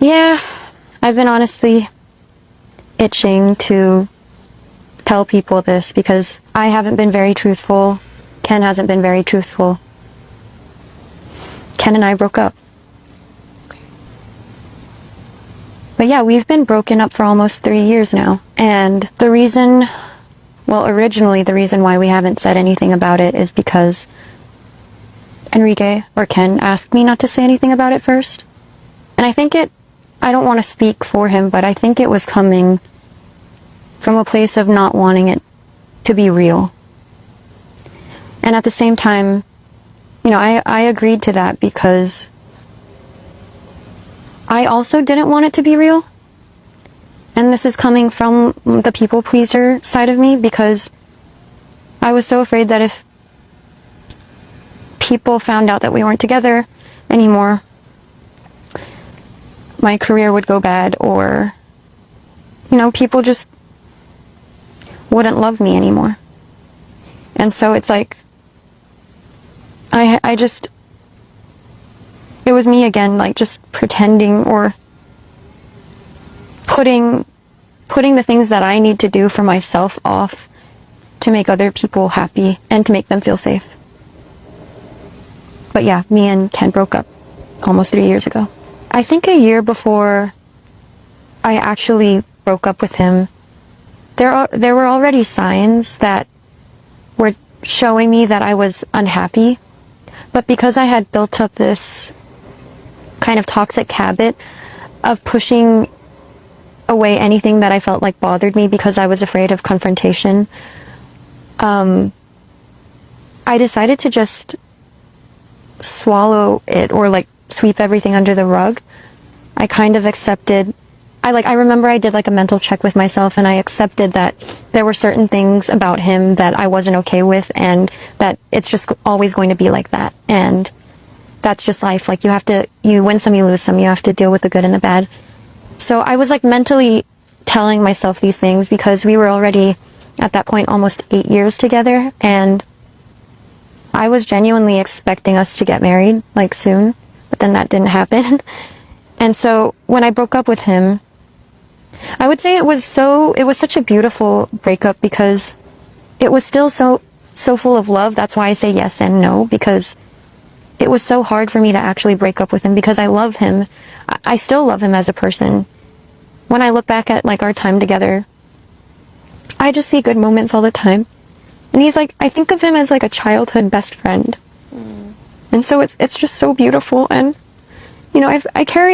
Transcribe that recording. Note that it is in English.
Yeah, I've been honestly itching to tell people this because I haven't been very truthful. Ken hasn't been very truthful. Ken and I broke up. But yeah, we've been broken up for almost 3 years now. And the reason, well, originally the reason why we haven't said anything about it is because Enrique, or Ken, asked me not to say anything about it first. And I don't want to speak for him, but I think it was coming from a place of not wanting it to be real. And at the same time, I agreed to that because I also didn't want it to be real. And this is coming from the people pleaser side of me because I was so afraid that if people found out that we weren't together anymore, my career would go bad, or, people just wouldn't love me anymore. And so it's like, it was me again, like just pretending or putting the things that I need to do for myself off to make other people happy and to make them feel safe. But yeah, me and Ken broke up almost 3 years ago. I think a year before I actually broke up with him, there were already signs that were showing me that I was unhappy. But because I had built up this kind of toxic habit of pushing away anything that I felt like bothered me because I was afraid of confrontation, I decided to just swallow it, or like sweep everything under the rug. I kind of accepted, I remember I did like a mental check with myself, and I accepted that there were certain things about him that I wasn't okay with, and that it's just always going to be like that. And that's just life. Like, you win some, you lose some, you have to deal with the good and the bad. So I was like mentally telling myself these things because we were already at that point almost 8 years together, and I was genuinely expecting us to get married like soon, but then that didn't happen. And so when I broke up with him, I would say it was such a beautiful breakup because it was still so full of love. That's why I say yes and no, because it was so hard for me to actually break up with him because I love him. I still love him as a person. When I look back at like our time together, I just see good moments all the time. And I think of him as like a childhood best friend. And so it's just so beautiful. And, I carry